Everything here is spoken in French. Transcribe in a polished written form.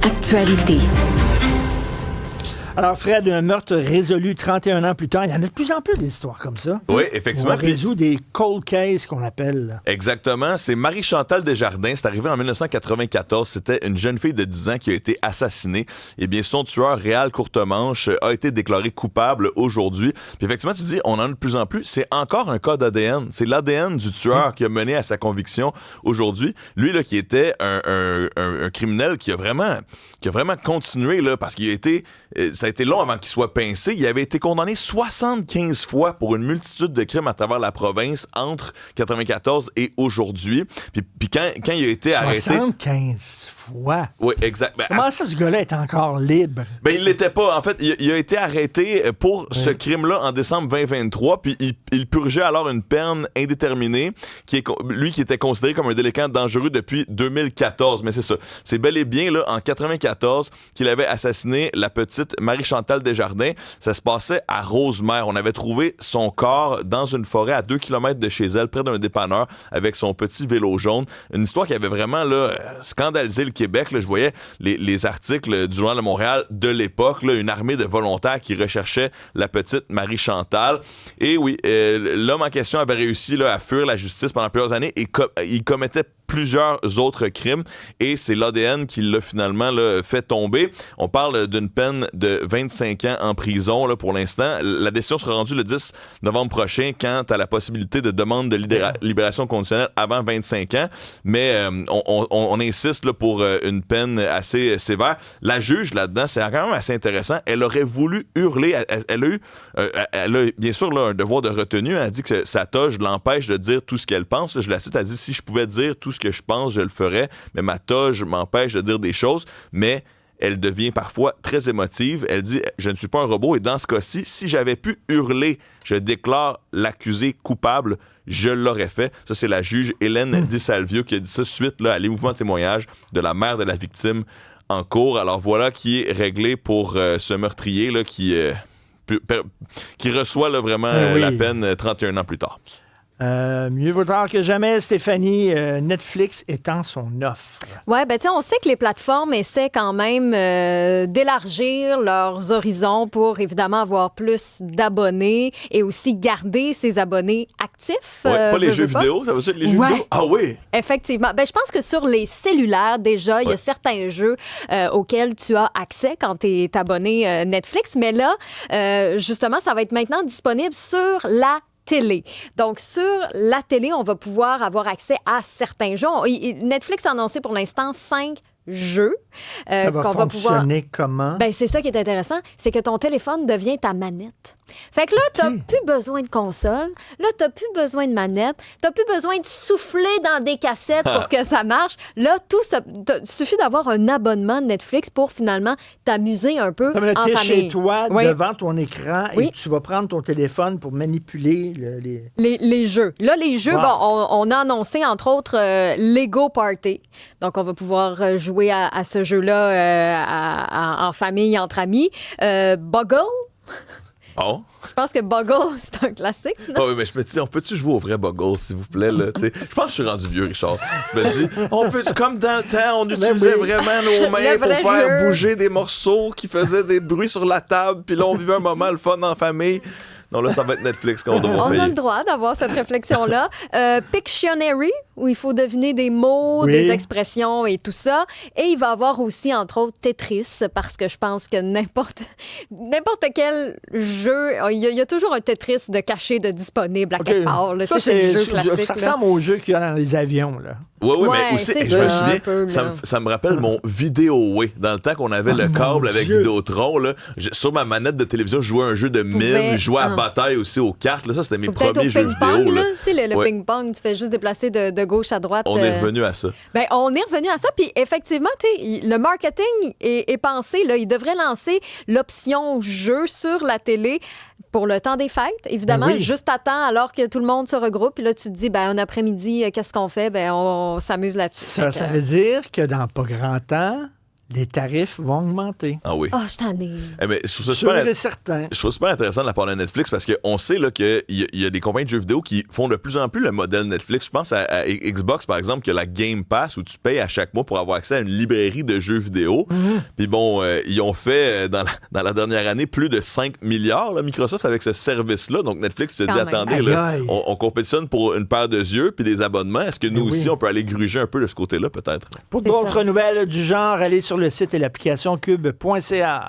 Actualité. Alors, Fred, un meurtre résolu 31 ans plus tard, il y en a de plus en plus d'histoires comme ça. Oui, effectivement. On résout des cold cases qu'on appelle. Exactement. C'est Marie-Chantal Desjardins. C'est arrivé en 1994. C'était une jeune fille de 10 ans qui a été assassinée. Eh bien, son tueur, Réal Courtemanche, a été déclaré coupable aujourd'hui. Puis effectivement, tu dis, on en a de plus en plus. C'est encore un cas d'ADN. C'est l'ADN du tueur qui a mené à sa conviction aujourd'hui. Lui, là, qui était un criminel qui a vraiment continué, là, parce qu'il a été... Ça a été long avant qu'il soit pincé. Il avait été condamné 75 fois pour une multitude de crimes à travers la province entre 94 et aujourd'hui. Puis quand il a été arrêté... 75 fois? Oui, exact. Comment ça, ce gars-là est encore libre? Ben, il l'était pas. En fait, il a été arrêté pour ce crime-là en décembre 2023, puis il purgeait alors une peine indéterminée, lui qui était considéré comme un délinquant dangereux depuis 2014. Mais c'est ça. C'est bel et bien là, en 94 qu'il avait assassiné la petite Marie-Chantal Desjardins. Ça se passait à Rosemère. On avait trouvé son corps dans une forêt à 2 km de chez elle, près d'un dépanneur, avec son petit vélo jaune. Une histoire qui avait vraiment là, scandalisé le Québec. Là. Je voyais les articles du Journal de Montréal de l'époque, là, une armée de volontaires qui recherchait la petite Marie-Chantal. Et oui, l'homme en question avait réussi là, à fuir la justice pendant plusieurs années et il commettait plusieurs autres crimes et c'est l'ADN qui l'a finalement là, fait tomber. On parle d'une peine de 25 ans en prison là, pour l'instant. La décision sera rendue le 10 novembre prochain quant à la possibilité de demande de libération conditionnelle avant 25 ans. Mais on insiste là, pour une peine assez sévère. La juge là-dedans, c'est quand même assez intéressant. Elle aurait voulu hurler. Elle a bien sûr là, un devoir de retenue. Elle a dit que sa toge l'empêche de dire tout ce qu'elle pense. Je la cite, elle dit « Si je pouvais dire tout ce que je pense, je le ferais, mais ma toge m'empêche de dire des choses. » Mais elle devient parfois très émotive. Elle dit « Je ne suis pas un robot et dans ce cas-ci, si j'avais pu hurler, je déclare l'accusé coupable, je l'aurais fait. » Ça, c'est la juge Hélène Di Salvio qui a dit ça suite là, à l'émouvant témoignage de la mère de la victime en cours. Alors voilà qui est réglé pour ce meurtrier là, qui reçoit là, vraiment la peine 31 ans plus tard. Mieux vaut tard que jamais, Stéphanie, Netflix étend son offre. Oui, ben tu sais, on sait que les plateformes essaient quand même d'élargir leurs horizons pour évidemment avoir plus d'abonnés et aussi garder ces abonnés actifs. Pas les jeux vidéo, ça veut dire les jeux vidéo? Ah oui! Effectivement. Ben, je pense que sur les cellulaires, déjà, il y a certains jeux auxquels tu as accès quand tu es abonné Netflix, mais là, justement, ça va être maintenant disponible sur la télé. Donc, sur la télé, on va pouvoir avoir accès à certains jeux. Netflix a annoncé pour l'instant 5 jeux. Ça va fonctionner comment? Ben, c'est ça qui est intéressant, c'est que ton téléphone devient ta manette. Fait que là, t'as plus besoin de console, là, t'as plus besoin de manette, t'as plus besoin de souffler dans des cassettes pour que ça marche. Là, suffit d'avoir un abonnement de Netflix pour finalement t'amuser un peu en famille. Chez toi, devant ton écran, et tu vas prendre ton téléphone pour manipuler les jeux. Là, les jeux, on a annoncé, entre autres, Lego Party. Donc, on va pouvoir jouer à ce jeu-là en famille, entre amis. Boggle. Oh. Je pense que Boggle, c'est un classique. Oh, oui, mais je me dis, on peut-tu jouer au vrai Boggle, s'il vous plaît? Là, je pense que je suis rendu vieux, Richard. Je me dis, comme dans le temps, on utilisait vraiment nos mains pour faire bouger des morceaux qui faisaient des bruits sur la table, puis là, on vivait un moment le fun en famille. Non, là, ça va être Netflix qu'on doit payer. On a le droit d'avoir cette réflexion-là. Pictionary, où il faut deviner des mots, des expressions et tout ça. Et il va y avoir aussi, entre autres, Tetris, parce que je pense que n'importe quel jeu, il y a toujours un Tetris de caché, de disponible à quelque part. Là. Ça, c'est le jeu classique. Ça ressemble au jeu qu'il y a dans les avions, là. Oui, mais aussi, je me souviens, ça me rappelle mon Vidéoway. Dans le temps qu'on avait le câble avec Vidéotron, là, sur ma manette de télévision, je jouais à un jeu de mine, je jouais à bataille aussi aux cartes. Là, ça, c'était mes premiers jeux vidéo. Là. Tu sais, le ping-pong, tu fais juste déplacer de gauche à droite. On est revenu à ça. Ben, on est revenu à ça. Puis effectivement, le marketing est pensé. Là, il devrait lancer l'option jeu sur la télé pour le temps des fêtes, évidemment, juste à temps, alors que tout le monde se regroupe. Puis là, tu te dis, un après-midi, qu'est-ce qu'on fait? On s'amuse là-dessus. Ça veut dire que dans pas grand temps, les tarifs vont augmenter. Ah oui. Ah, je t'en ai. Eh ben, je trouve ça Sûr super, et certain. je trouve ça super intéressant de la part de Netflix parce qu'on sait là, qu'il y a des compagnies de jeux vidéo qui font de plus en plus le modèle Netflix. Je pense à Xbox, par exemple, qui a la Game Pass où tu payes à chaque mois pour avoir accès à une librairie de jeux vidéo. Puis bon, ils ont fait, dans la dernière année, plus de 5 milliards, là, Microsoft, avec ce service-là. Donc Netflix se dit, Quand même. attendez, là, Aïe, aïe. on compétitionne pour une paire de yeux puis des abonnements. Est-ce que nous Oui. aussi, on peut aller gruger un peu de ce côté-là, peut-être? Pour C'est d'autres ça. nouvelles du genre, allez sur le site et l'application cube.ca.